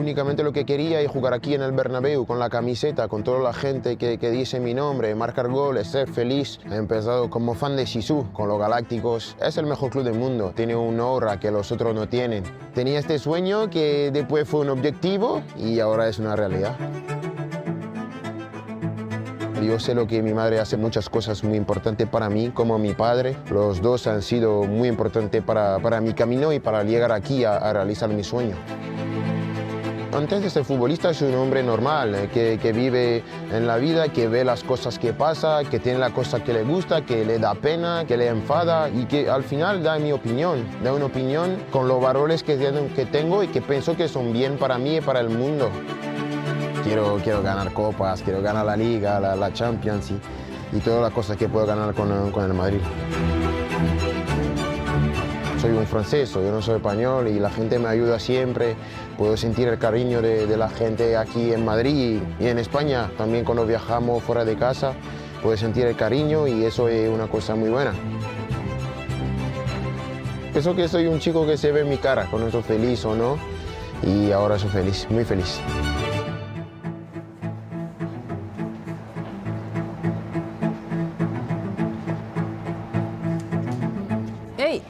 únicamente lo que quería es jugar aquí en el Bernabéu con la camiseta, con toda la gente que dice mi nombre, marcar goles, ser feliz. He empezado como fan de Sisu, con los Galácticos. Es el mejor club del mundo, tiene un aura que los otros no tienen. Tenía este sueño que después fue un objetivo y ahora es una realidad. Yo sé lo que mi madre hace muchas cosas muy importantes para mí, como mi padre. Los dos han sido muy importantes para mi camino y para llegar aquí a realizar mi sueño. Antes de ser futbolista soy un hombre normal, que vive en la vida, que ve las cosas que pasan, que tiene la cosa que le gusta, que le da pena, que le enfada y que al final da mi opinión. Da una opinión con los valores que tengo y que pienso que son bien para mí y para el mundo. Quiero ganar copas, quiero ganar la Liga, la Champions y todas las cosas que puedo ganar con el Madrid. Soy un francés, yo no soy español y la gente me ayuda siempre. Puedo sentir el cariño de la gente aquí en Madrid y en España. También cuando viajamos fuera de casa, puedo sentir el cariño y eso es una cosa muy buena. Pienso que soy un chico que se ve en mi cara, cuando estoy feliz o no, y ahora soy feliz, muy feliz. Hey,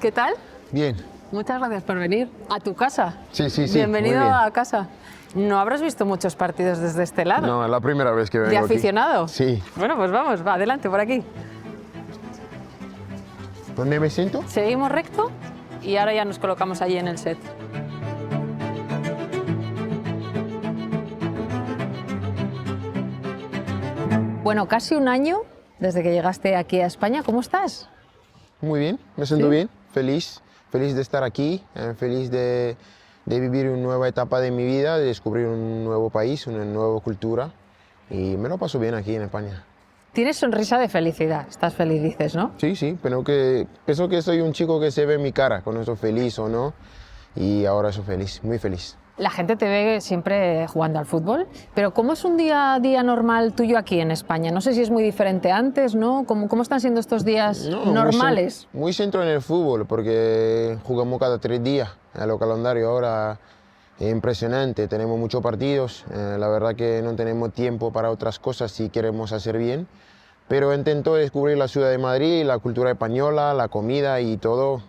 ¿qué tal? Bien. Muchas gracias por venir a tu casa. Sí. Bienvenido muy bien. a casa. No habrás visto muchos partidos desde este lado. No, es la primera vez que vengo ¿De aquí. aficionado? Sí. Bueno, pues vamos, va, adelante, por aquí. ¿Dónde me siento? Seguimos recto y ahora ya nos colocamos allí en el set. Bueno, casi un año desde que llegaste aquí a España. ¿Cómo estás? Muy bien, me siento ¿Sí? bien, feliz de estar aquí, feliz de vivir una nueva etapa de mi vida, de descubrir un nuevo país, una nueva cultura y me lo paso bien aquí en España. Tienes sonrisa de felicidad, estás feliz, dices, ¿no? Sí, pero pienso que soy un chico que se ve en mi cara cuando estoy feliz o no y ahora soy feliz, muy feliz. La gente te ve siempre jugando al fútbol, pero ¿cómo es un día a día normal tuyo aquí en España? No sé si es muy diferente antes, ¿no? ¿Cómo están siendo estos días normales? Muy centro en el fútbol porque jugamos cada 3 días. El calendario ahora es impresionante, tenemos muchos partidos. La verdad que no tenemos tiempo para otras cosas si queremos hacer bien. Pero intento descubrir la ciudad de Madrid, la cultura española, la comida y todo.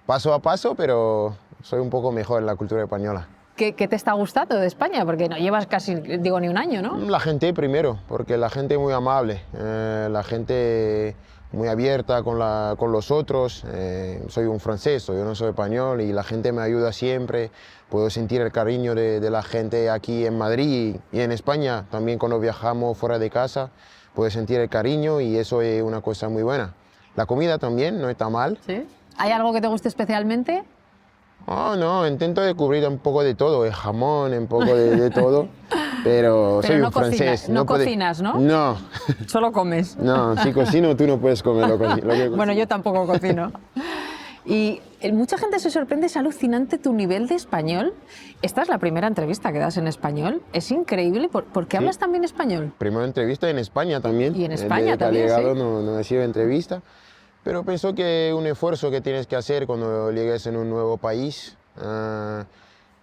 Paso a paso, pero soy un poco mejor en la cultura española. ¿Qué te está gustando de España? Porque no llevas casi, digo, ni un año, ¿no? La gente primero, porque la gente es muy amable, la gente muy abierta con los otros. Soy un francés, yo no soy español y la gente me ayuda siempre. Puedo sentir el cariño de la gente aquí en Madrid y en España. También cuando viajamos fuera de casa, puedo sentir el cariño y eso es una cosa muy buena. La comida también no está mal. ¿Sí? ¿Hay algo que te guste especialmente? Oh, no, intento descubrir un poco de todo, el jamón, un poco de todo, pero soy no un francés. No cocinas, ¿no? No. Solo comes. No, si cocino tú no puedes comer lo que cocino. Bueno, yo tampoco cocino. Y mucha gente se sorprende, es alucinante tu nivel de español. Esta es la primera entrevista que das en español. Es increíble. ¿Por qué hablas también español? Primera entrevista en España también. Y en España también, llegado, sí. No he sido entrevista. Pero pienso que un esfuerzo que tienes que hacer cuando llegues en un nuevo país,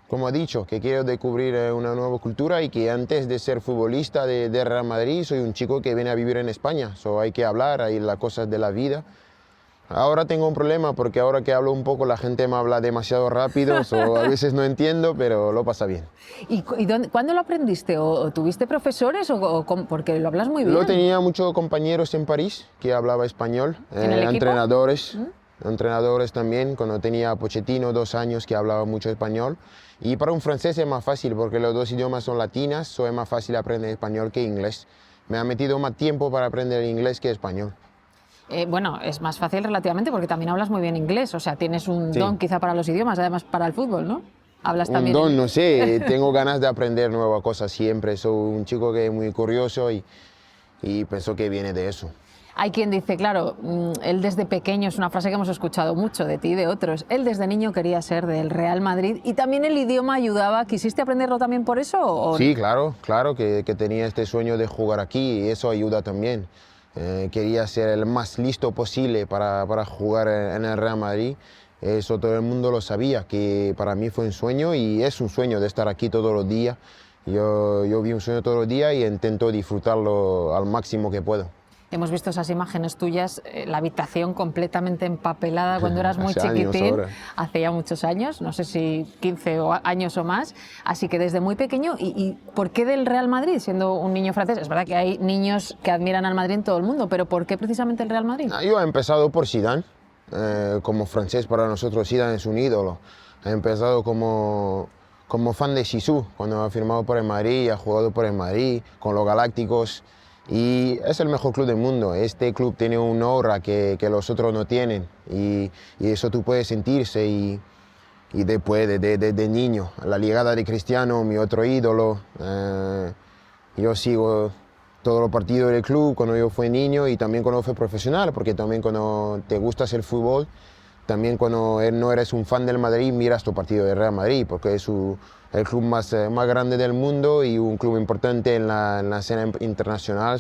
como he dicho, que quiero descubrir una nueva cultura y que antes de ser futbolista de Real Madrid soy un chico que viene a vivir en España, hay que hablar, hay las cosas de la vida. Ahora tengo un problema porque ahora que hablo un poco la gente me habla demasiado rápido, a veces no entiendo, pero lo pasa bien. ¿Y cuándo lo aprendiste? ¿O tuviste profesores? Porque lo hablas muy bien. Lo tenía muchos compañeros en París que hablaba español, ¿En el equipo? entrenadores también, cuando tenía a Pochettino 2 años que hablaba mucho español. Y para un francés es más fácil porque los dos idiomas son latinas, es más fácil aprender español que inglés. Me ha metido más tiempo para aprender inglés que español. Bueno, es más fácil relativamente porque también hablas muy bien inglés, o sea, tienes un don quizá para los idiomas, además para el fútbol, ¿no? Hablas también. Un don, no sé, tengo ganas de aprender nuevas cosas siempre, soy un chico que es muy curioso y pienso que viene de eso. Hay quien dice, claro, él desde pequeño, es una frase que hemos escuchado mucho de ti y de otros, él desde niño quería ser del Real Madrid y también el idioma ayudaba. ¿Quisiste aprenderlo también por eso? ¿O? Sí, claro, que tenía este sueño de jugar aquí y eso ayuda también. Quería ser el más listo posible para jugar en el Real Madrid Eso todo el mundo lo sabía, que para mí fue un sueño y es un sueño de estar aquí todos los días. Yo vi un sueño todos los días y intento disfrutarlo al máximo que puedo. Hemos visto esas imágenes tuyas, la habitación completamente empapelada cuando eras muy Hace años chiquitín, ahora. hace ya muchos años, no sé si 15 años o más, así que desde muy pequeño. ¿Y por qué del Real Madrid, siendo un niño francés? Es verdad que hay niños que admiran al Madrid en todo el mundo, pero ¿por qué precisamente el Real Madrid? Yo he empezado por Zidane, como francés para nosotros Zidane es un ídolo. He empezado como fan de Zizou, cuando ha firmado por el Madrid, ha jugado por el Madrid, con los Galácticos. Y es el mejor club del mundo. Este club tiene un aura que los otros no tienen. Y eso tú puedes sentirse. Y después, de niño, la llegada de Cristiano, mi otro ídolo. Yo sigo todos los partidos del club cuando yo fui niño y también cuando fui profesional, porque también cuando te gustas el fútbol, también cuando no eres un fan del Madrid, miras tu partido del Real Madrid, porque es el club más grande del mundo y un club importante en la escena internacional.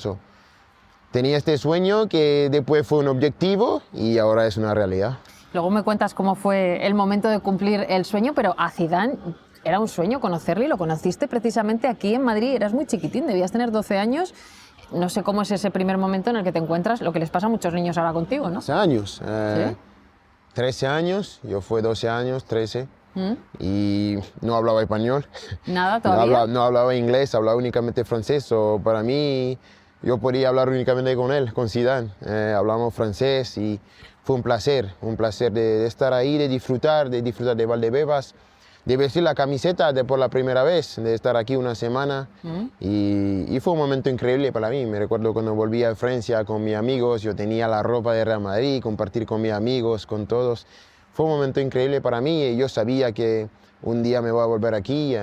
Tenía este sueño que después fue un objetivo y ahora es una realidad. Luego me cuentas cómo fue el momento de cumplir el sueño, pero a Zidane era un sueño conocerle y lo conociste precisamente aquí en Madrid. Eras muy chiquitín, debías tener 12 años. No sé cómo es ese primer momento en el que te encuentras, lo que les pasa a muchos niños ahora contigo, ¿no? 12 años. ¿Sí? 13 años, yo fui 12 años, 13, y no hablaba español. Nada todavía. No hablaba inglés, hablaba únicamente francés. Para mí, yo podía hablar únicamente con él, con Zidane. Hablamos francés y fue un placer de estar ahí, de disfrutar de Valdebebas, de vestir la camiseta por la primera vez, de estar aquí una semana. Y fue un momento increíble para mí. Me recuerdo cuando volví a Francia con mis amigos, yo tenía la ropa de Real Madrid, compartir con mis amigos, con todos. Fue un momento increíble para mí y yo sabía que un día me voy a volver aquí,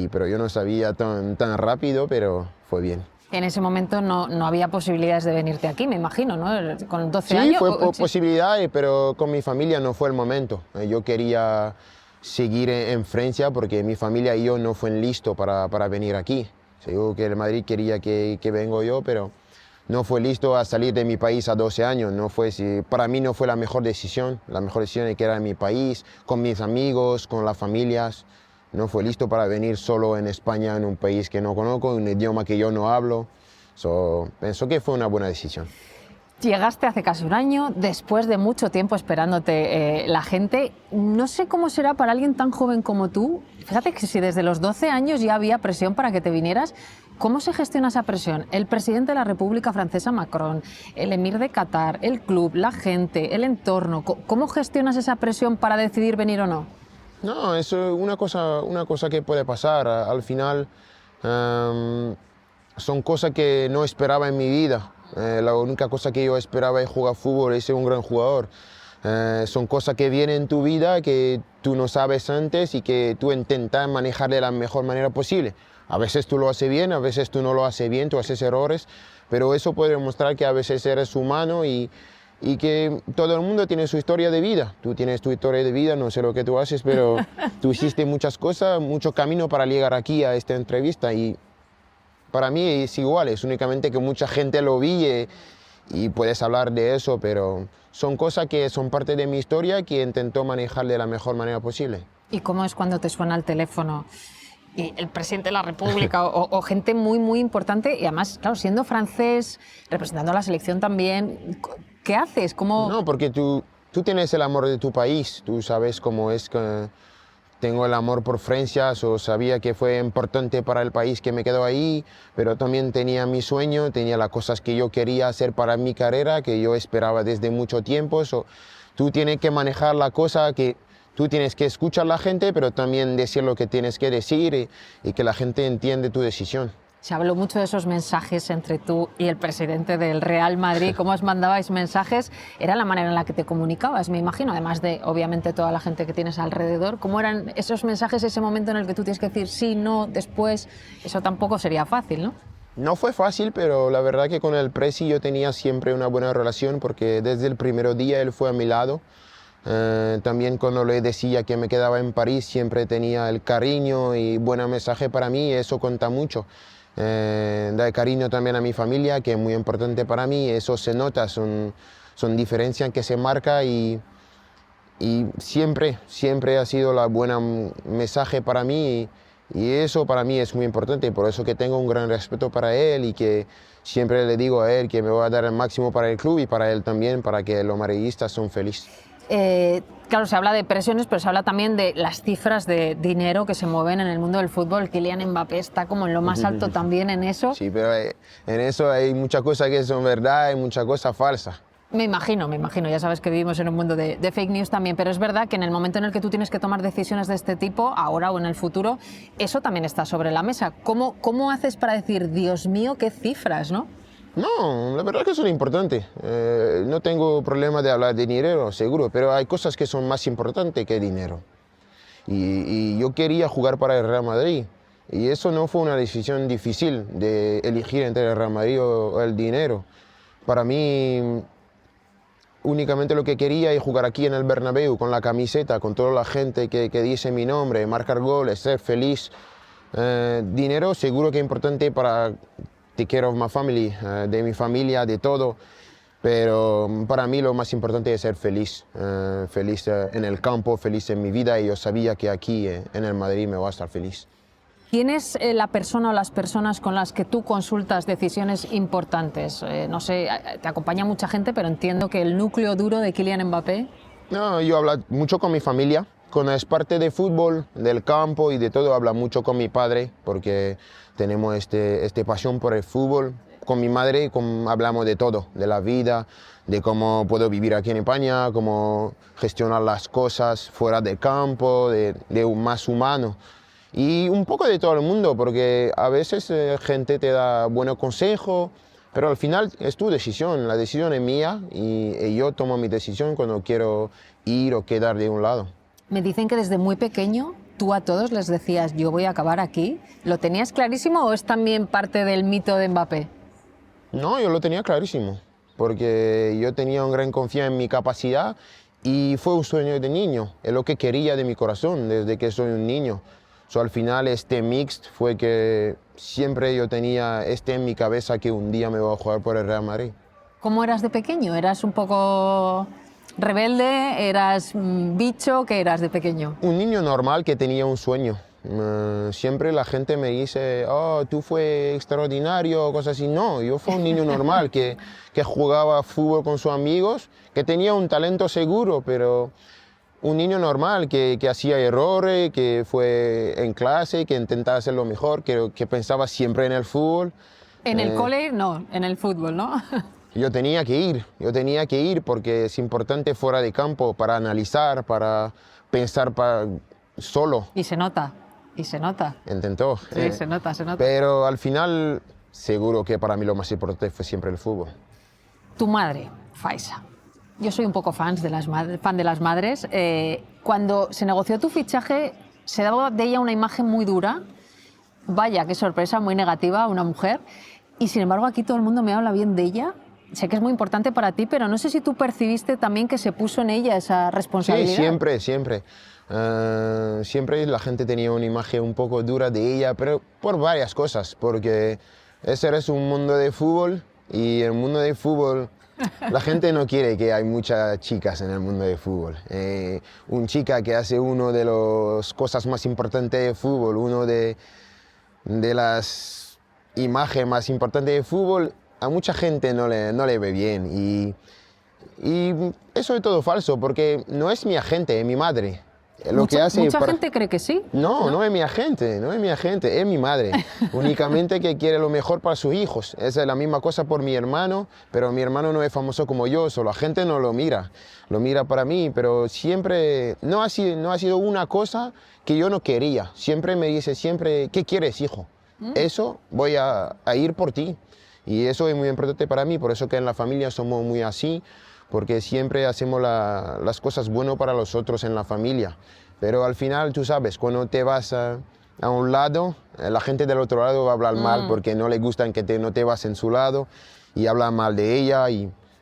pero yo no sabía tan rápido, pero fue bien. En ese momento no había posibilidades de venirte aquí, me imagino, ¿no? Con 12 sí, años. Fue posibilidades, pero con mi familia no fue el momento. Yo quería seguir en Francia porque mi familia y yo no fueron listos para venir aquí. Digo que el Madrid quería que venga yo, pero no fue listo a salir de mi país a 12 años. Para mí no fue la mejor decisión. La mejor decisión es que era en mi país, con mis amigos, con las familias. No fue listo para venir solo en España, en un país que no conozco, un idioma que yo no hablo. Pienso que fue una buena decisión. Llegaste hace casi un año, después de mucho tiempo esperándote la gente. No sé cómo será para alguien tan joven como tú. Fíjate que si desde los 12 años ya había presión para que te vinieras, ¿cómo se gestiona esa presión? El presidente de la República Francesa, Macron, el emir de Qatar, el club, la gente, el entorno. ¿Cómo gestionas esa presión para decidir venir o no? No, es una cosa que puede pasar. Al final son cosas que no esperaba en mi vida. La única cosa que yo esperaba es jugar fútbol y ser un gran jugador. Son cosas que vienen en tu vida que tú no sabes antes y que tú intentas manejar de la mejor manera posible. A veces tú lo haces bien, a veces tú no lo haces bien, tú haces errores, pero eso puede demostrar que a veces eres humano y que todo el mundo tiene su historia de vida. Tú tienes tu historia de vida, no sé lo que tú haces, pero tú hiciste muchas cosas, mucho camino para llegar aquí a esta entrevista y para mí es igual, es únicamente que mucha gente lo vi y puedes hablar de eso, pero son cosas que son parte de mi historia que intento manejar de la mejor manera posible. ¿Y cómo es cuando te suena el teléfono y el presidente de la República o gente muy, muy importante y además, claro, siendo francés, representando a la selección también, ¿qué haces? ¿Cómo? No, porque tú tienes el amor de tu país, tú sabes cómo es que tengo el amor por Francia, sabía que fue importante para el país que me quedó ahí, pero también tenía mi sueño, tenía las cosas que yo quería hacer para mi carrera, que yo esperaba desde mucho tiempo. Tú tienes que manejar la cosa que tú tienes que escuchar a la gente, pero también decir lo que tienes que decir y que la gente entiende tu decisión. Se habló mucho de esos mensajes entre tú y el presidente del Real Madrid. ¿Cómo os mandabais mensajes? Era la manera en la que te comunicabas, me imagino, además de, obviamente, toda la gente que tienes alrededor. ¿Cómo eran esos mensajes, ese momento en el que tú tienes que decir sí, no, después? Eso tampoco sería fácil, ¿no? No fue fácil, pero la verdad que con el presi yo tenía siempre una buena relación porque desde el primer día él fue a mi lado. También cuando le decía que me quedaba en París siempre tenía el cariño y buen mensaje para mí, eso cuenta mucho. Dar cariño también a mi familia, que es muy importante para mí, eso se nota, son diferencias que se marcan y y siempre ha sido la buena mensaje para mí y eso para mí es muy importante, por eso que tengo un gran respeto para él y que siempre le digo a él que me voy a dar el máximo para el club y para él también, para que los madridistas son felices. Claro, se habla de presiones, pero se habla también de las cifras de dinero que se mueven en el mundo del fútbol. Kylian Mbappé está como en lo más alto también en eso. Sí, pero en eso hay muchas cosas que son verdad y muchas cosas falsas. Me imagino, ya sabes que vivimos en un mundo de fake news también, pero es verdad que en el momento en el que tú tienes que tomar decisiones de este tipo, ahora o en el futuro, eso también está sobre la mesa. ¿Cómo haces para decir, Dios mío, qué cifras, no? No, la verdad que son importantes. No tengo problema de hablar de dinero, seguro, pero hay cosas que son más importantes que dinero. Y yo quería jugar para el Real Madrid. Y eso no fue una decisión difícil de elegir entre el Real Madrid o el dinero. Para mí, únicamente lo que quería es jugar aquí en el Bernabéu con la camiseta, con toda la gente que dice mi nombre, marcar goles, ser feliz. Dinero seguro que es importante para take care of my family, de mi familia, de todo. Pero para mí lo más importante es ser feliz, feliz en el campo, feliz en mi vida y yo sabía que aquí en el Madrid me voy a estar feliz. ¿Quién es la persona o las personas con las que tú consultas decisiones importantes? No sé, te acompaña mucha gente, pero entiendo que el núcleo duro de Kylian Mbappé... No, yo hablo mucho con mi familia, cuando es parte de fútbol, del campo y de todo, hablo mucho con mi padre porque tenemos este pasión por el fútbol. Con mi madre hablamos de todo, de la vida, de cómo puedo vivir aquí en España, cómo gestionar las cosas fuera del campo, de un más humano. Y un poco de todo el mundo, porque a veces gente te da buenos consejos, pero al final es tu decisión, la decisión es mía y yo tomo mi decisión cuando quiero ir o quedar de un lado. Me dicen que desde muy pequeño tú a todos les decías yo voy a acabar aquí. ¿Lo tenías clarísimo o es también parte del mito de Mbappé? No, yo lo tenía clarísimo, porque yo tenía una gran confianza en mi capacidad y fue un sueño de niño, es lo que quería de mi corazón desde que soy un niño. Al final este mix fue que siempre yo tenía en mi cabeza que un día me voy a jugar por el Real Madrid. ¿Cómo eras de pequeño? ¿Eras un poco rebelde? ¿Eras bicho? ¿Qué eras de pequeño? Un niño normal que tenía un sueño. Siempre la gente me dice, oh, tú fue extraordinario, cosas así. No, yo fui un niño normal que jugaba fútbol con sus amigos, que tenía un talento seguro, pero un niño normal que hacía errores, que fue en clase, que intentaba hacer lo mejor, que pensaba siempre en el fútbol. En el cole, no, en el fútbol, ¿no? Yo tenía que ir porque es importante fuera de campo para analizar, para pensar solo. Y se nota. Intentó. Sí, se nota. Pero al final, seguro que para mí lo más importante fue siempre el fútbol. Tu madre, Faiza. Yo soy un poco fan de las madres. Cuando se negoció tu fichaje, se daba de ella una imagen muy dura. Vaya, qué sorpresa, muy negativa, una mujer. Y sin embargo, aquí todo el mundo me habla bien de ella. Sé que es muy importante para ti, pero no sé si tú percibiste también que se puso en ella esa responsabilidad. Sí, siempre. Siempre la gente tenía una imagen un poco dura de ella, pero por varias cosas, porque ese es un mundo de fútbol y el mundo de fútbol la gente no quiere que hay muchas chicas en el mundo de fútbol. Una chica que hace una de las cosas más importantes de fútbol, una de las imágenes más importantes de fútbol, a mucha gente no le ve bien y eso es todo falso porque no es mi agente, es mi madre. Mucha gente cree que sí. No es mi agente, es mi madre. Únicamente que quiere lo mejor para sus hijos. Esa es la misma cosa por mi hermano, pero mi hermano no es famoso como yo, solo la gente no lo mira para mí, pero siempre, no ha sido una cosa que yo no quería. Siempre me dice, ¿qué quieres, hijo? Eso voy a ir por ti. Y eso es muy importante para mí, por eso que en la familia somos muy así, porque siempre hacemos las cosas buenas para los otros en la familia. Pero al final, tú sabes, cuando te vas a un lado, la gente del otro lado va a hablar mal porque no le gustan que no te vas en su lado y hablan mal de ella.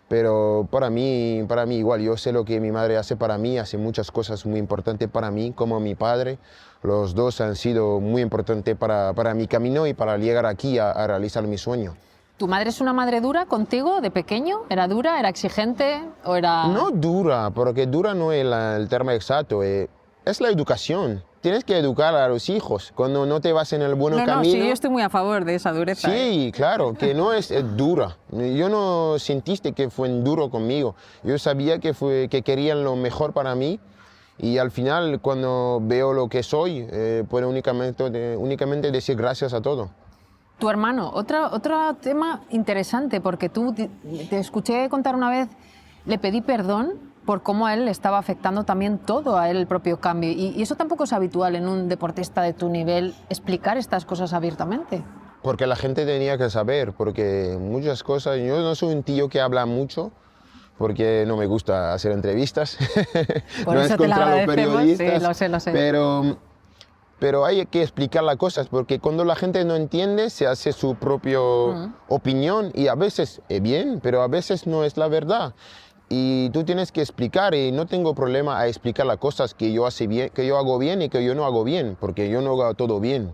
Pero para mí igual, yo sé lo que mi madre hace para mí, hace muchas cosas muy importantes para mí, como mi padre. Los dos han sido muy importantes para mi camino y para llegar aquí a realizar mi sueño. ¿Tu madre es una madre dura contigo de pequeño? ¿Era dura, era exigente o era...? No dura, porque dura no es el término exacto, es la educación. Tienes que educar a los hijos cuando no te vas en el buen camino. Sí, yo estoy muy a favor de esa dureza. Sí, claro, que no es dura. Yo no sentiste que fue duro conmigo. Yo sabía que querían lo mejor para mí y al final cuando veo lo que soy, puedo únicamente decir gracias a todo. Tu hermano, otro tema interesante, porque te escuché contar una vez, le pedí perdón por cómo a él le estaba afectando también todo a él el propio cambio. Y eso tampoco es habitual en un deportista de tu nivel, explicar estas cosas abiertamente. Porque la gente tenía que saber, porque muchas cosas, yo no soy un tío que habla mucho, porque no me gusta hacer entrevistas. Por no eso es te lo contra los agradecemos, periodistas, sí, lo sé. Pero hay que explicar las cosas, porque cuando la gente no entiende, se hace su propia opinión y a veces es bien, pero a veces no es la verdad. Y tú tienes que explicar, y no tengo problema a explicar las cosas que yo hago bien y que yo no hago bien, porque yo no hago todo bien.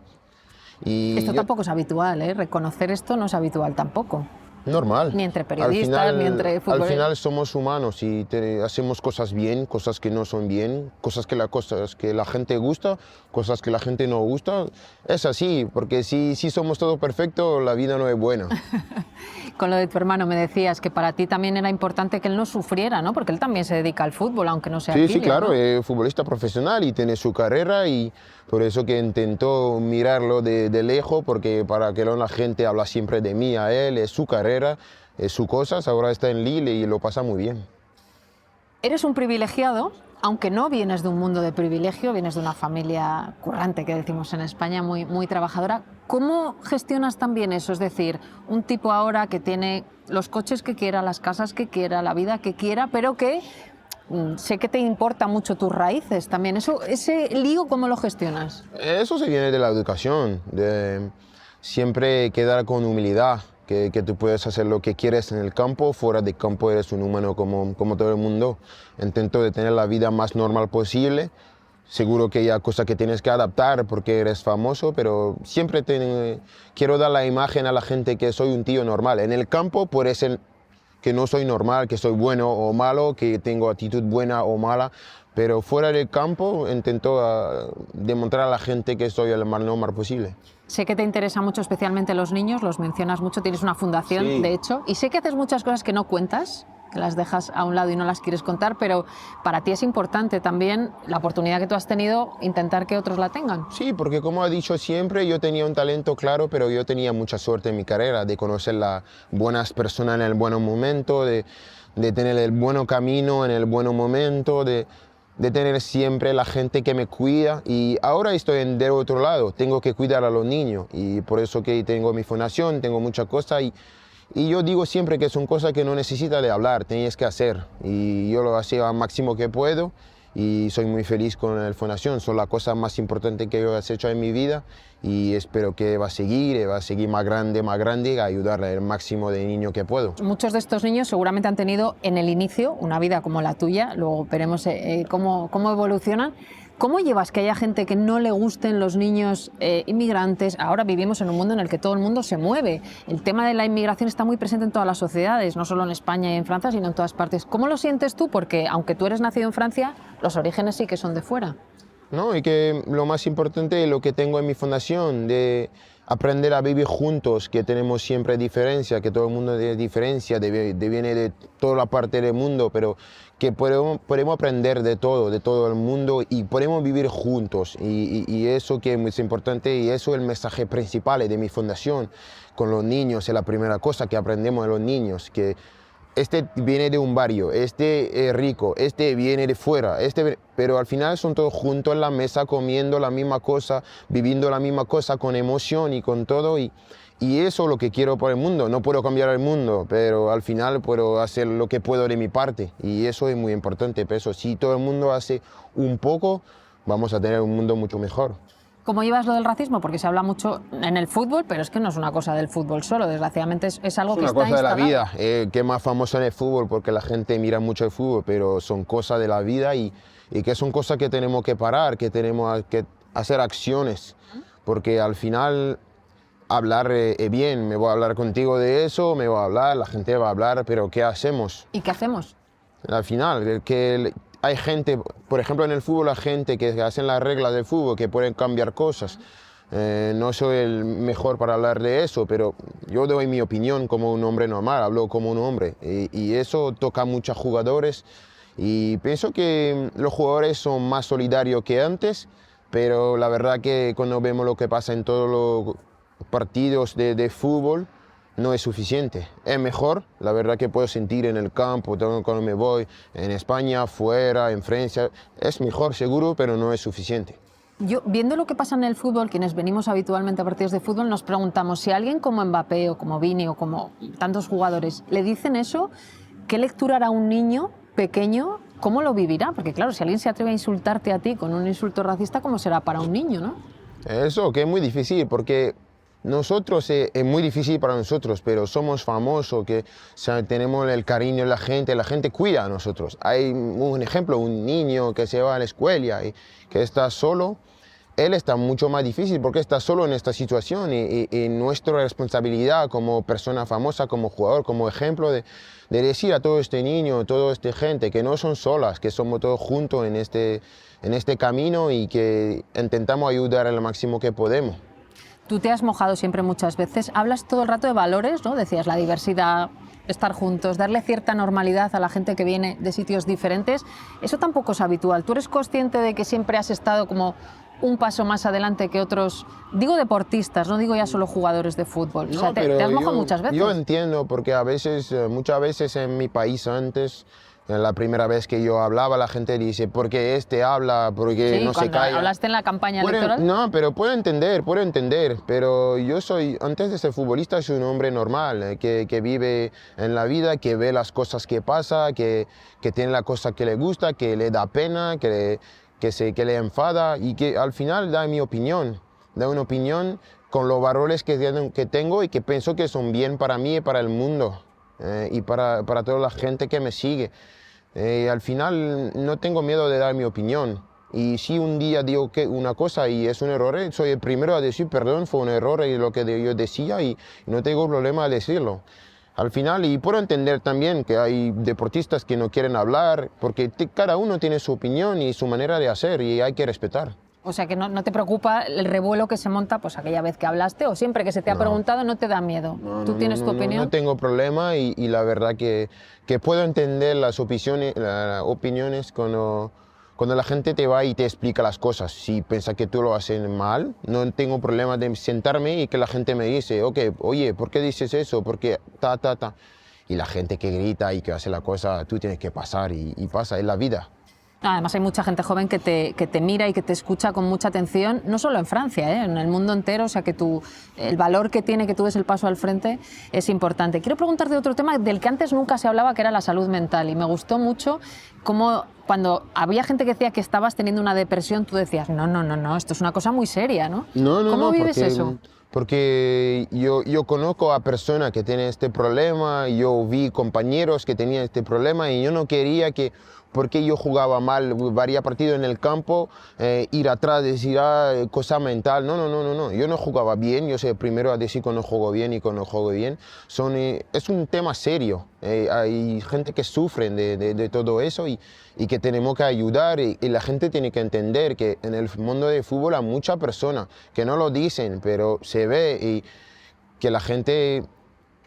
Esto tampoco es habitual, ¿eh? Reconocer esto no es habitual tampoco. Normal. Ni entre periodistas, ni entre futbolistas. Al final somos humanos y hacemos cosas bien, cosas que no son bien, cosas que la gente gusta, cosas que la gente no gusta. Es así, porque si somos todos perfectos, la vida no es buena. Con lo de tu hermano me decías que para ti también era importante que él no sufriera, ¿no? Porque él también se dedica al fútbol, aunque no sea Sí, claro, ¿no? Es futbolista profesional y tiene su carrera y por eso que intentó mirarlo de lejos, porque para que la gente habla siempre de mí, a él, es su carrera, es sus cosas, ahora está en Lille y lo pasa muy bien. Eres un privilegiado, aunque no vienes de un mundo de privilegio, vienes de una familia currante, que decimos en España, muy, muy trabajadora. ¿Cómo gestionas también eso? Es decir, un tipo ahora que tiene los coches que quiera, las casas que quiera, la vida que quiera, pero que sé que te importa mucho tus raíces también. ¿Ese lío cómo lo gestionas? Eso se viene de la educación, de siempre quedar con humildad, que tú puedes hacer lo que quieres en el campo, fuera del campo eres un humano como todo el mundo. Intento de tener la vida más normal posible. Seguro que hay cosas que tienes que adaptar porque eres famoso, pero siempre quiero dar la imagen a la gente que soy un tío normal. En el campo puede ser que no soy normal, que soy bueno o malo, que tengo actitud buena o mala, pero fuera del campo intento demostrar a la gente que soy el más normal posible. Sé que te interesa mucho, especialmente los niños, los mencionas mucho, tienes una fundación, Sí. De hecho, y sé que haces muchas cosas que no cuentas, que las dejas a un lado y no las quieres contar, pero para ti es importante también la oportunidad que tú has tenido, intentar que otros la tengan. Sí, porque como he dicho siempre, yo tenía un talento claro, pero yo tenía mucha suerte en mi carrera de conocer las buenas personas en el buen momento, de tener el buen camino en el buen momento, de tener siempre la gente que me cuida. Y ahora estoy del otro lado, tengo que cuidar a los niños y por eso que tengo mi fundación, tengo muchas cosas y yo digo siempre que son cosas que no necesitas de hablar, tienes que hacer y yo lo hago al máximo que puedo y soy muy feliz con la fundación, son las cosas más importantes que yo he hecho en mi vida y espero que va a seguir más grande, a ayudarle al máximo de niño que puedo. Muchos de estos niños seguramente han tenido en el inicio una vida como la tuya, luego veremos cómo evolucionan. ¿Cómo llevas que haya gente que no le gusten los niños inmigrantes? Ahora vivimos en un mundo en el que todo el mundo se mueve. El tema de la inmigración está muy presente en todas las sociedades, no solo en España y en Francia, sino en todas partes. ¿Cómo lo sientes tú? Porque aunque tú eres nacido en Francia, los orígenes sí que son de fuera. No, y que lo más importante es lo que tengo en mi fundación, de aprender a vivir juntos, que tenemos siempre diferencia, que todo el mundo tiene diferencia, viene de toda la parte del mundo, pero que podemos aprender de todo el mundo y podemos vivir juntos. Y eso que es importante y eso es el mensaje principal de mi fundación. Con los niños es la primera cosa que aprendemos de los niños, que este viene de un barrio, este es rico, este viene de fuera, pero al final son todos juntos en la mesa comiendo la misma cosa, viviendo la misma cosa con emoción y con todo y eso es lo que quiero para el mundo. No puedo cambiar el mundo, pero al final puedo hacer lo que puedo de mi parte y eso es muy importante. Pero si todo el mundo hace un poco, vamos a tener un mundo mucho mejor. ¿Cómo llevas lo del racismo? Porque se habla mucho en el fútbol, pero es que no es una cosa del fútbol solo, desgraciadamente es algo que está instalado. Es una cosa de la instalado. vida, que es más famoso en el fútbol porque la gente mira mucho el fútbol, pero son cosas de la vida y que son cosas que tenemos que parar, que tenemos que hacer acciones, porque al final hablar bien, me voy a hablar contigo de eso, me voy a hablar, la gente va a hablar, pero ¿qué hacemos? ¿Y qué hacemos? Al final, que hay gente, por ejemplo en el fútbol, hay gente que hacen las reglas del fútbol, que pueden cambiar cosas. No soy el mejor para hablar de eso, pero yo doy mi opinión como un hombre normal, hablo como un hombre. Y eso toca a muchos jugadores. Y pienso que los jugadores son más solidarios que antes, pero la verdad que cuando vemos lo que pasa en todos los partidos de fútbol, no es suficiente. Es mejor, la verdad que puedo sentir en el campo, cuando me voy, en España, fuera, en Francia, es mejor seguro, pero no es suficiente. Yo, viendo lo que pasa en el fútbol, quienes venimos habitualmente a partidos de fútbol, nos preguntamos si a alguien como Mbappé o como Vini o como tantos jugadores le dicen eso, ¿qué lectura hará un niño pequeño? ¿Cómo lo vivirá? Porque claro, si alguien se atreve a insultarte a ti con un insulto racista, ¿cómo será para un niño, no? Eso, que es muy difícil, porque nosotros, es muy difícil para nosotros, pero somos famosos, que o sea, tenemos el cariño de la gente cuida a nosotros. Hay un ejemplo, un niño que se va a la escuela y que está solo, él está mucho más difícil porque está solo en esta situación y nuestra responsabilidad como persona famosa, como jugador, como ejemplo de decir a todo este niño, toda esta gente que no son solas, que somos todos juntos en este camino y que intentamos ayudar al máximo que podemos. Tú te has mojado siempre muchas veces, hablas todo el rato de valores, ¿no? Decías la diversidad, estar juntos, darle cierta normalidad a la gente que viene de sitios diferentes. Eso tampoco es habitual. ¿Tú eres consciente de que siempre has estado como un paso más adelante que otros, digo deportistas, no digo ya solo jugadores de fútbol? No, o sea, te has mojado muchas veces. Yo entiendo, porque a veces, muchas veces en mi país antes, la primera vez que yo hablaba, la gente dice, ¿por qué este habla? ¿Por qué Sí, no se calla? ¿hablaste en la campaña electoral? No, pero puedo entender, pero yo soy, antes de ser futbolista, soy un hombre normal, que vive en la vida, que ve las cosas que pasan, que tiene la cosa que le gusta, que le da pena, que le enfada y que al final da mi opinión, da una opinión con los valores que tengo y que pienso que son bien para mí y para el mundo y para toda la gente que me sigue. Al final no tengo miedo de dar mi opinión y si un día digo que una cosa y es un error, soy el primero a decir perdón, fue un error y lo que yo decía y no tengo problema de decirlo. Al final, y puedo entender también que hay deportistas que no quieren hablar, porque cada uno tiene su opinión y su manera de hacer y hay que respetar. O sea, que no te preocupa el revuelo que se monta pues aquella vez que hablaste o siempre que se te ha preguntado, no te da miedo. ¿Tú tienes tu opinión? No tengo problema y la verdad que puedo entender las opiniones cuando la gente te va y te explica las cosas. Si piensa que tú lo haces mal, no tengo problema de sentarme y que la gente me dice, okay, oye, ¿por qué dices eso? Porque ta. Y la gente que grita y que hace la cosa, tú tienes que pasar y pasa, es la vida. Además hay mucha gente joven que te mira y que te escucha con mucha atención, no solo en Francia, en el mundo entero, o sea que el valor que tiene que tú des el paso al frente es importante. Quiero preguntarte de otro tema del que antes nunca se hablaba, que era la salud mental, y me gustó mucho cómo cuando había gente que decía que estabas teniendo una depresión, tú decías, no, esto es una cosa muy seria, ¿no? ¿Cómo vives eso? Porque yo conozco a personas que tienen este problema, yo vi compañeros que tenían este problema y yo no quería que, porque yo jugaba mal varios partidos en el campo, ir atrás, decir, cosa mental. No, yo no jugaba bien, yo soy el primero a decir cuando juego bien y cuando juego bien. Es un tema serio, hay gente que sufre de todo eso y que tenemos que ayudar y la gente tiene que entender que en el mundo del fútbol hay muchas personas que no lo dicen, pero se ve y que la gente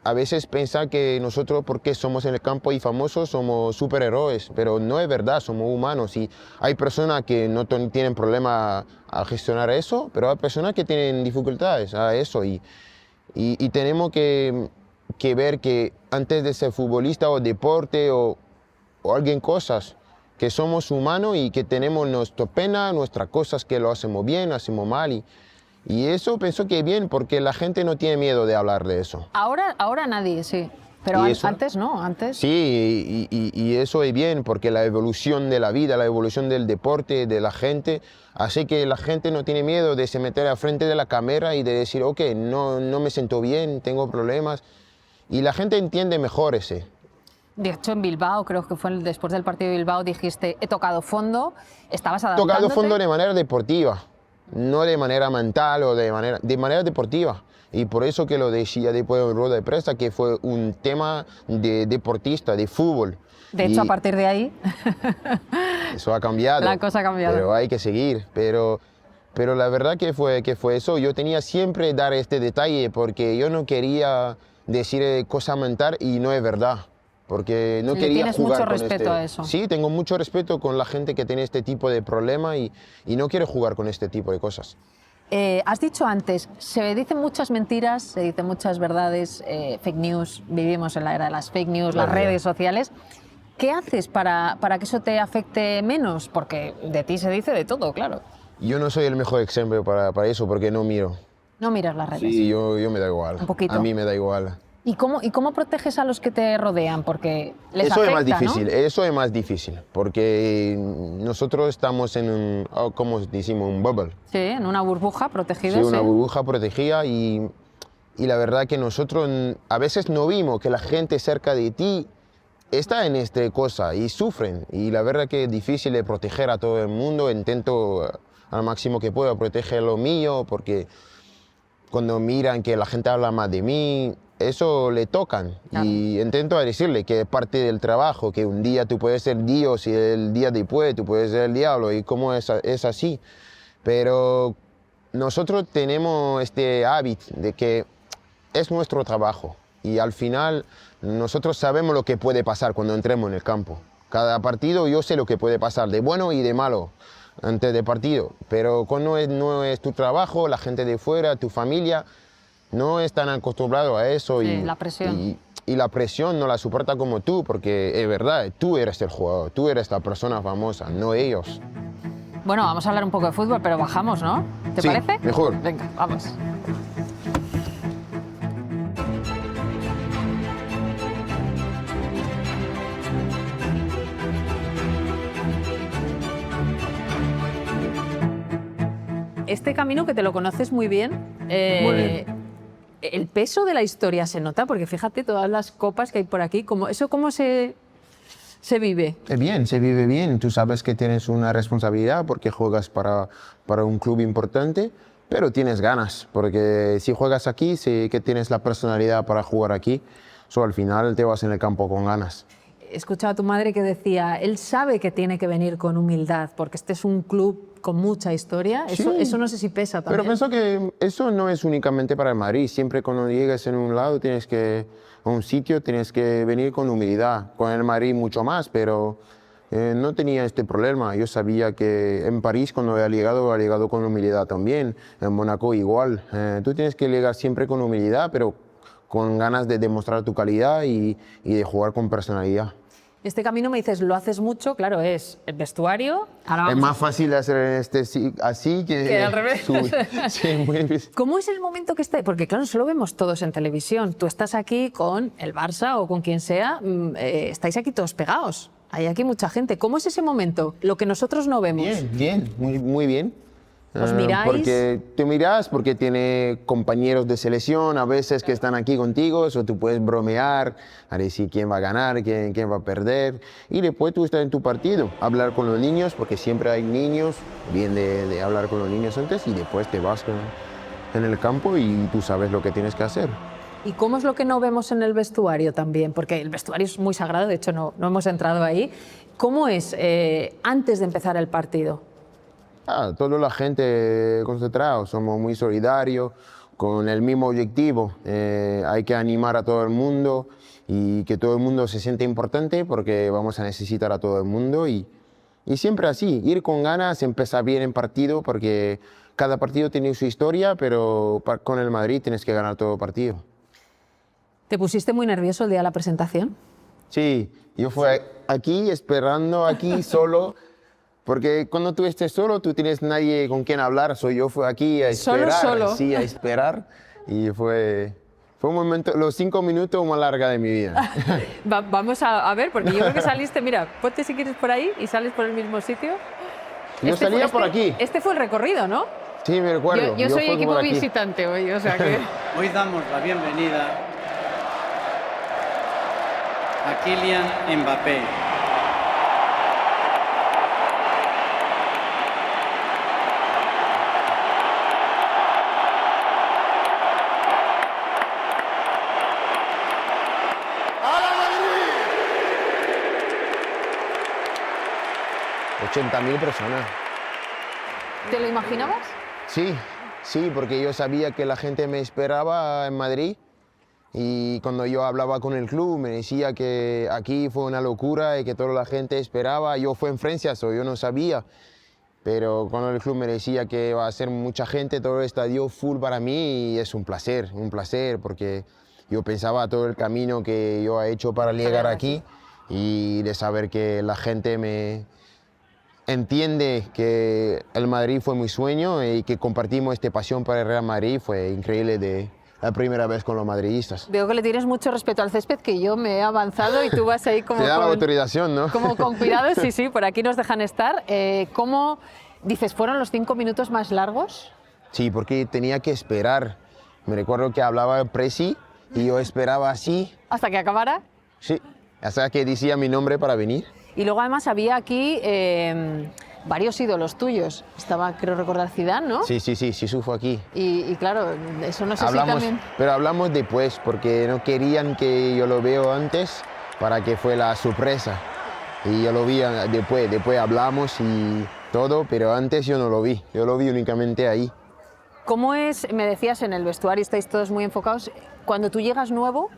a veces piensa que nosotros, porque somos en el campo y famosos, somos superhéroes, pero no es verdad, somos humanos y hay personas que no tienen problema a gestionar eso, pero hay personas que tienen dificultades a eso y tenemos que ver que antes de ser futbolista o deporte o alguien cosas, que somos humanos y que tenemos nuestra pena, nuestras cosas que lo hacemos bien, hacemos mal y eso pienso que es bien porque la gente no tiene miedo de hablar de eso. Ahora nadie, sí. Pero antes no, antes... Sí, y eso es bien porque la evolución de la vida, la evolución del deporte, de la gente, hace que la gente no tiene miedo de se meter al frente de la cámara y de decir, ok, no me siento bien, tengo problemas. Y la gente entiende mejor ese. De hecho, en Bilbao, creo que fue después del partido de Bilbao, dijiste, he tocado fondo, estabas adaptándote... Tocado fondo de manera deportiva, no de manera mental o de manera deportiva. Y por eso que lo decía después en rueda de prensa, que fue un tema de deportista, de fútbol. De hecho, a partir de ahí... Eso ha cambiado. La cosa ha cambiado. Pero hay que seguir. Pero la verdad que fue eso. Yo tenía siempre dar este detalle porque yo no quería decir cosas mental y no es verdad. Porque no quería tienes jugar mucho con respeto a eso. Sí, tengo mucho respeto con la gente que tiene este tipo de problema y no quiero jugar con este tipo de cosas. Has dicho antes, se dicen muchas mentiras, se dicen muchas verdades, fake news, vivimos en la era de las fake news, las redes sociales. ¿Qué haces para que eso te afecte menos? Porque de ti se dice de todo, claro. Yo no soy el mejor ejemplo para eso porque no miro. No miras las redes. Sí, yo me da igual. Un poquito. A mí me da igual. ¿Y cómo proteges a los que te rodean? Porque les eso afecta, es más difícil, ¿no? Eso es más difícil, porque nosotros estamos en un, ¿cómo decimos? Un bubble. Sí, en una burbuja protegida. Sí, una burbuja protegida y la verdad que nosotros a veces no vimos que la gente cerca de ti está en esta cosa y sufren. Y la verdad que es difícil de proteger a todo el mundo. Intento al máximo que puedo proteger lo mío, porque cuando miran que la gente habla más de mí, eso le tocan. Claro. Y intento decirle que es parte del trabajo, que un día tú puedes ser Dios y el día después tú puedes ser el diablo, y cómo es así. Pero nosotros tenemos este hábito de que es nuestro trabajo y al final nosotros sabemos lo que puede pasar cuando entremos en el campo. Cada partido yo sé lo que puede pasar, de bueno y de malo, antes del partido. Pero cuando no es tu trabajo, la gente de fuera, tu familia, no están acostumbrados a eso. Sí, la presión. Y la presión no la soporta como tú, porque es verdad, tú eres el jugador, tú eres la persona famosa, no ellos. Bueno, vamos a hablar un poco de fútbol, pero bajamos, ¿no? ¿Te parece? Mejor. Venga, vamos. Este camino que te lo conoces muy bien, muy bien. El peso de la historia se nota, porque fíjate todas las copas que hay por aquí, ¿cómo se vive? Se vive bien. Tú sabes que tienes una responsabilidad porque juegas para un club importante, pero tienes ganas, porque si juegas aquí, sí que tienes la personalidad para jugar aquí. Al final te vas en el campo con ganas. He escuchado a tu madre que decía, él sabe que tiene que venir con humildad, porque este es un club con mucha historia. Eso no sé si pesa también. Pero pienso que eso no es únicamente para el Madrid. Siempre cuando llegas en un lado, a un sitio, tienes que venir con humildad. Con el Madrid mucho más, pero no tenía este problema. Yo sabía que en París, cuando he llegado con humildad también. En Mónaco igual. Tú tienes que llegar siempre con humildad, pero con ganas de demostrar tu calidad y de jugar con personalidad. Este camino, me dices, lo haces mucho, claro, es el vestuario. Es más fácil hacer así que al revés. Sí, muy difícil. ¿Cómo es el momento que estáis? Porque claro, eso lo vemos todos en televisión. Tú estás aquí con el Barça o con quien sea, estáis aquí todos pegados. Hay aquí mucha gente. ¿Cómo es ese momento? Lo que nosotros no vemos. Bien, muy bien. ¿Os miráis? Porque te miras, porque tiene compañeros de selección a veces que están aquí contigo, o tú puedes bromear, a decir quién va a ganar, quién va a perder, y después tú estás en tu partido, hablar con los niños, porque siempre hay niños, bien de hablar con los niños antes, y después te vas en el campo y tú sabes lo que tienes que hacer. ¿Y cómo es lo que no vemos en el vestuario también? Porque el vestuario es muy sagrado, de hecho no hemos entrado ahí. ¿Cómo es antes de empezar el partido? Toda la gente concentrada, somos muy solidarios, con el mismo objetivo. Hay que animar a todo el mundo y que todo el mundo se siente importante porque vamos a necesitar a todo el mundo y siempre así, ir con ganas, empezar bien en partido porque cada partido tiene su historia, pero con el Madrid tienes que ganar todo partido. ¿Te pusiste muy nervioso el día de la presentación? Sí, yo fui aquí esperando aquí solo. Porque cuando tú estés solo, tú tienes nadie con quien hablar. Yo fui aquí a esperar. ¿Solo? Sí, a esperar. Y fue un momento, los 5 minutos más largos de mi vida. Vamos a ver, porque yo creo que saliste, mira, ponte si quieres por ahí y sales por el mismo sitio. Yo salía por aquí. Este fue el recorrido, ¿no? Sí, me recuerdo. Yo soy equipo visitante hoy, o sea que... Hoy damos la bienvenida a Kylian Mbappé. 80.000 personas. ¿Te lo imaginabas? Sí, sí, porque yo sabía que la gente me esperaba en Madrid y cuando yo hablaba con el club me decía que aquí fue una locura y que toda la gente esperaba. Yo fui en Francia, yo no sabía, pero cuando el club me decía que va a ser mucha gente, todo el estadio full para mí, y es un placer, porque yo pensaba todo el camino que yo he hecho para llegar aquí y de saber que la gente me entiende que el Madrid fue mi sueño y que compartimos esta pasión para el Real Madrid fue increíble de la primera vez con los madridistas. Veo que le tienes mucho respeto al césped, que yo me he avanzado y tú vas ahí como Te da la con, autorización, ¿no? como con cuidado. Sí, sí, por aquí nos dejan estar. ¿Cómo, dices, fueron los 5 minutos más largos? Sí, porque tenía que esperar. Me recuerdo que hablaba el presi y yo esperaba así. ¿Hasta que acabara? Sí, hasta que decía mi nombre para venir. Y luego además había aquí varios ídolos tuyos. Estaba, creo recordar, Zidane, ¿no? Sí, fue aquí. Y claro, eso no sé si también... Pero hablamos después, porque no querían que yo lo vea antes para que fue la sorpresa. Y yo lo vi después hablamos y todo, pero antes yo no lo vi. Yo lo vi únicamente ahí. ¿Cómo es, me decías, en el vestuario estáis todos muy enfocados, cuando tú llegas nuevo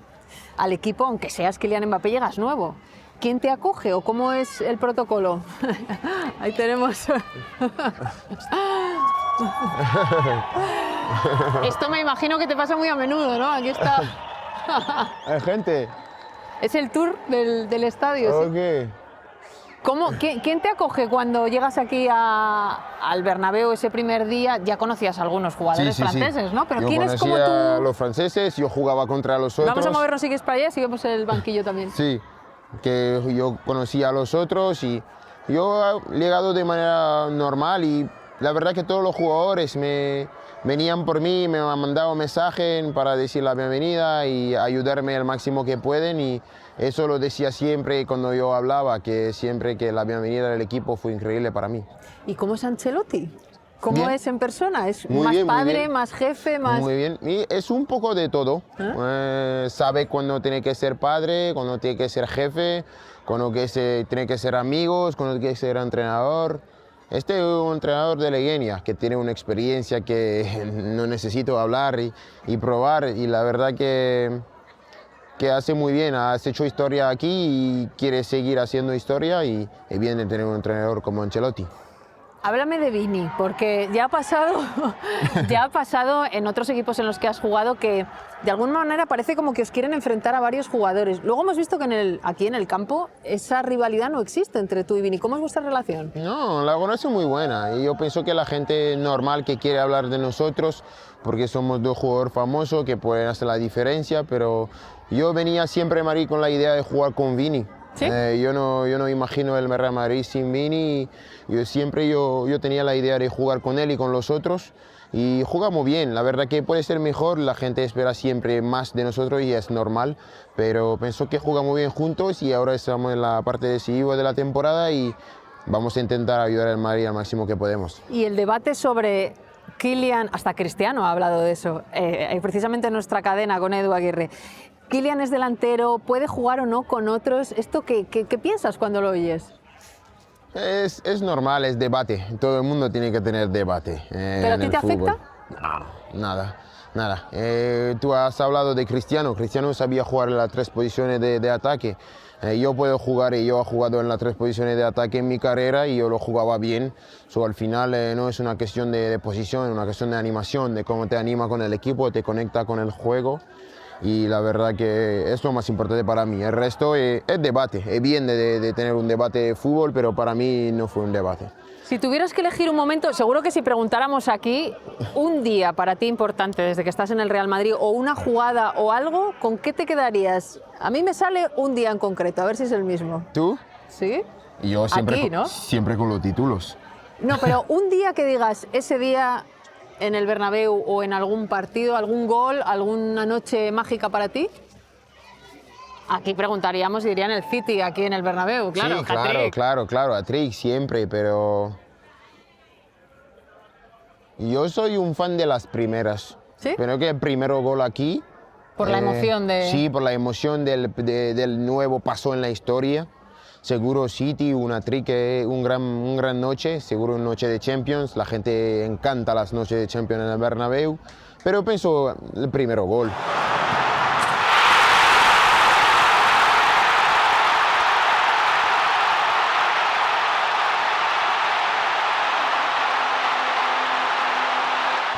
al equipo, aunque seas Kylian Mbappé, llegas nuevo? ¿Quién te acoge o cómo es el protocolo? Ahí tenemos. Esto me imagino que te pasa muy a menudo, ¿no? Aquí está. Hay gente. Es el tour del estadio. Ok. ¿Sí? ¿Quién te acoge cuando llegas aquí al Bernabéu ese primer día? Ya conocías a algunos jugadores franceses, ¿no? Pero yo ¿quién es como tú? a los franceses, yo jugaba contra los otros. Vamos a movernos, sigues para allá, seguimos el banquillo también. Sí, que yo conocía a los otros y yo he llegado de manera normal y la verdad que todos los jugadores me venían por mí, me han mandado mensajes para decir la bienvenida y ayudarme al máximo que pueden y eso lo decía siempre cuando yo hablaba, que siempre que la bienvenida del equipo fue increíble para mí. ¿Y cómo es Ancelotti? ¿Cómo Bien. es en persona? ¿Es Muy más bien, muy padre, bien. más jefe, más...? Muy bien, y es un poco de todo. Sabe cuándo tiene que ser padre, cuándo tiene que ser jefe, cuándo tiene que ser amigos, cuándo tiene que ser entrenador. Este es un entrenador de leyenda que tiene una experiencia que no necesito hablar y probar y la verdad que hace muy bien, has hecho historia aquí y quiere seguir haciendo historia y es bien de tener un entrenador como Ancelotti. Háblame de Vini, porque ya ha pasado en otros equipos en los que has jugado que de alguna manera parece como que os quieren enfrentar a varios jugadores. Luego hemos visto que aquí en el campo esa rivalidad no existe entre tú y Vini. ¿Cómo es vuestra relación? No, la relación es muy buena y yo pienso que la gente normal que quiere hablar de nosotros, porque somos dos jugadores famosos que pueden hacer la diferencia, pero yo venía siempre a Madrid con la idea de jugar con Vini. ¿Sí? Yo no imagino el Real Madrid sin Vini. Yo tenía la idea de jugar con él y con los otros y jugamos bien. La verdad que puede ser mejor, la gente espera siempre más de nosotros y es normal, pero pienso que jugamos bien juntos y ahora estamos en la parte decisiva de la temporada y vamos a intentar ayudar al Madrid al máximo que podemos. Y el debate sobre Kylian, hasta Cristiano ha hablado de eso, precisamente en nuestra cadena con Edu Aguirre. Kylian es delantero, puede jugar o no con otros. ¿Esto qué piensas cuando lo oyes? Es normal, es debate. Todo el mundo tiene que tener debate. ¿Pero a ti te afecta? No, nada. Tú has hablado de Cristiano. Cristiano sabía jugar en las 3 posiciones de ataque. Yo puedo jugar y yo he jugado en las 3 posiciones de ataque en mi carrera y yo lo jugaba bien. Al final no es una cuestión de posición, es una cuestión de animación, de cómo te anima con el equipo, te conecta con el juego. Y la verdad que es lo más importante para mí. El resto es debate. Es bien de tener un debate de fútbol, pero para mí no fue un debate. Si tuvieras que elegir un momento, seguro que si preguntáramos aquí, un día para ti importante desde que estás en el Real Madrid o una jugada o algo, ¿con qué te quedarías? A mí me sale un día en concreto, a ver si es el mismo. ¿Tú? ¿Sí? Y yo siempre, aquí, ¿no? Siempre con los títulos. No, pero un día que digas, ese día en el Bernabéu o en algún partido, algún gol, alguna noche mágica para ti. Aquí preguntaríamos y dirían el City aquí en el Bernabéu, claro. Sí, claro, hat-trick siempre, pero yo soy un fan de las primeras. ¿Sí? Pero que el primero gol aquí. Por la emoción de... Sí, por la emoción del nuevo paso en la historia. seguro City, una gran noche, seguro una noche de Champions. La gente encanta las noches de Champions en el Bernabéu, pero pienso el primer gol.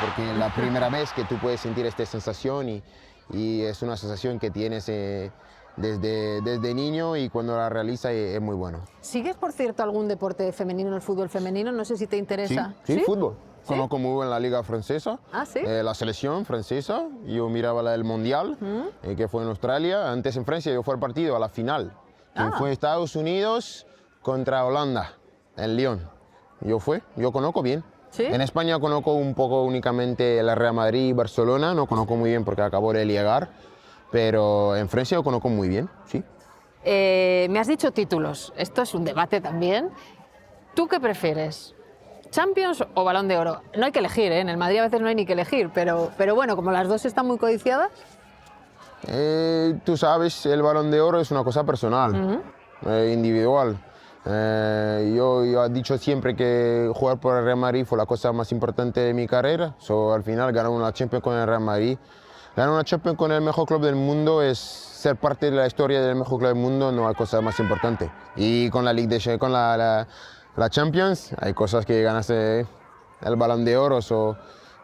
Porque la primera vez que tú puedes sentir esta sensación y es una sensación que tienes desde niño y cuando la realizas es muy bueno. ¿Sigues, por cierto, algún deporte femenino, el fútbol femenino? No sé si te interesa. Sí, fútbol. ¿Sí? Conozco muy bien la liga francesa, ¿sí? La selección francesa. Yo miraba el mundial, que fue en Australia. Antes en Francia yo fui al partido, a la final, que fue Estados Unidos contra Holanda, en Lyon. Yo conozco bien. ¿Sí? En España conozco un poco únicamente el Real Madrid y Barcelona, no conozco muy bien porque acabo de llegar, pero en Francia lo conozco muy bien, sí. Me has dicho títulos, esto es un debate también. ¿Tú qué prefieres? ¿Champions o Balón de Oro? No hay que elegir, ¿eh? En el Madrid a veces no hay ni que elegir, pero bueno, como las dos están muy codiciadas. Tú sabes, el Balón de Oro es una cosa personal, individual. Yo he dicho siempre que jugar por el Real Madrid fue la cosa más importante de mi carrera. Al final ganar una Champions con el Real Madrid. Ganar una Champions con el mejor club del mundo es ser parte de la historia del mejor club del mundo, no hay cosa más importante. Y con la Ligue des Champions, con la Champions, hay cosas que ganas el Balón de Oro,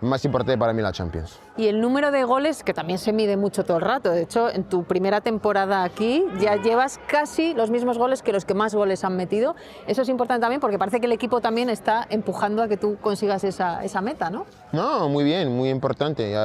más importante para mí la Champions. Y el número de goles, que también se mide mucho todo el rato. De hecho, en tu primera temporada aquí ya llevas casi los mismos goles que los que más goles han metido. Eso es importante también porque parece que el equipo también está empujando a que tú consigas esa meta, ¿no? No, muy bien, muy importante.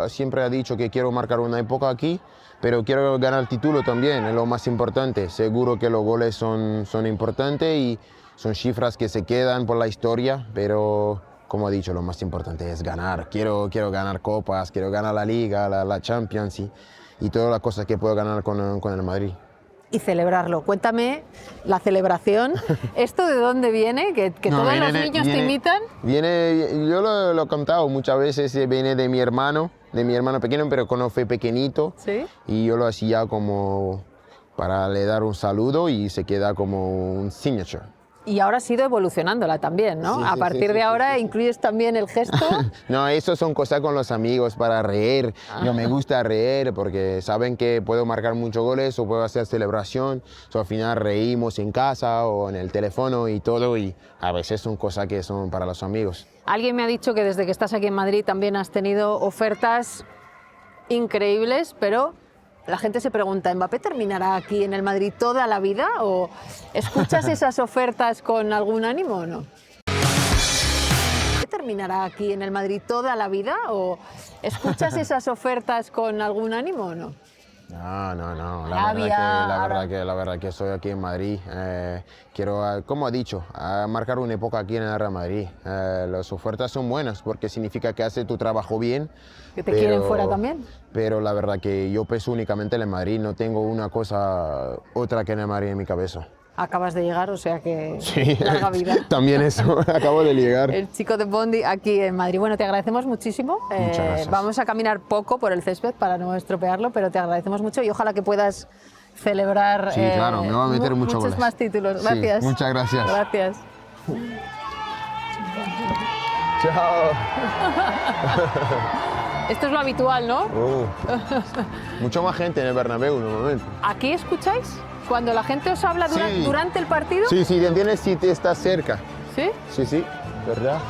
Siempre he dicho que quiero marcar una época aquí, pero quiero ganar el título también, es lo más importante. Seguro que los goles son importantes y son cifras que se quedan por la historia, pero como he dicho, lo más importante es ganar. Quiero ganar copas, quiero ganar la Liga, la Champions y todas las cosas que puedo ganar con el Madrid. Y celebrarlo. Cuéntame la celebración. ¿Esto de dónde viene? ¿Que todos los niños te imitan? Yo lo he contado muchas veces, viene de mi hermano pequeño, pero cuando fue pequeñito. ¿Sí? Y yo lo hacía como para le dar un saludo y se queda como un signature. Y ahora has ido evolucionándola también, ¿no? Sí, a partir de ahora incluyes también el gesto. No, eso son cosas con los amigos para reír. Yo me gusta reír porque saben que puedo marcar muchos goles o puedo hacer celebración. Al final reímos en casa o en el teléfono y todo, y a veces son cosas que son para los amigos. Alguien me ha dicho que desde que estás aquí en Madrid también has tenido ofertas increíbles, pero la gente se pregunta, ¿Mbappé terminará aquí en el Madrid toda la vida? ¿O escuchas esas ofertas con algún ánimo o no? ¿Mbappé terminará aquí en el Madrid toda la vida? ¿O escuchas esas ofertas con algún ánimo o no? No. La verdad que estoy aquí en Madrid. Quiero, como ha dicho, marcar una época aquí en el Real Madrid. Las ofertas son buenas porque significa que haces tu trabajo bien. ¿Que te quieren fuera también? Pero la verdad que yo pienso únicamente en el Madrid. No tengo una cosa otra que en el Madrid en mi cabeza. Acabas de llegar, o sea que sí, larga vida. También eso, acabo de llegar. El chico de Bondi aquí en Madrid. Bueno, te agradecemos muchísimo. Muchas gracias. Vamos a caminar poco por el césped para no estropearlo, pero te agradecemos mucho y ojalá que puedas celebrar sí, claro, me va a meter muchos goles. Más títulos. Gracias. Sí, muchas gracias. Gracias. Chao. Esto es lo habitual, ¿no? Mucho más gente en el Bernabéu normalmente. ¿Aquí escucháis? Cuando la gente os habla durante el partido. Sí, entiendes si te estás cerca. ¿Sí? Sí, ¿verdad?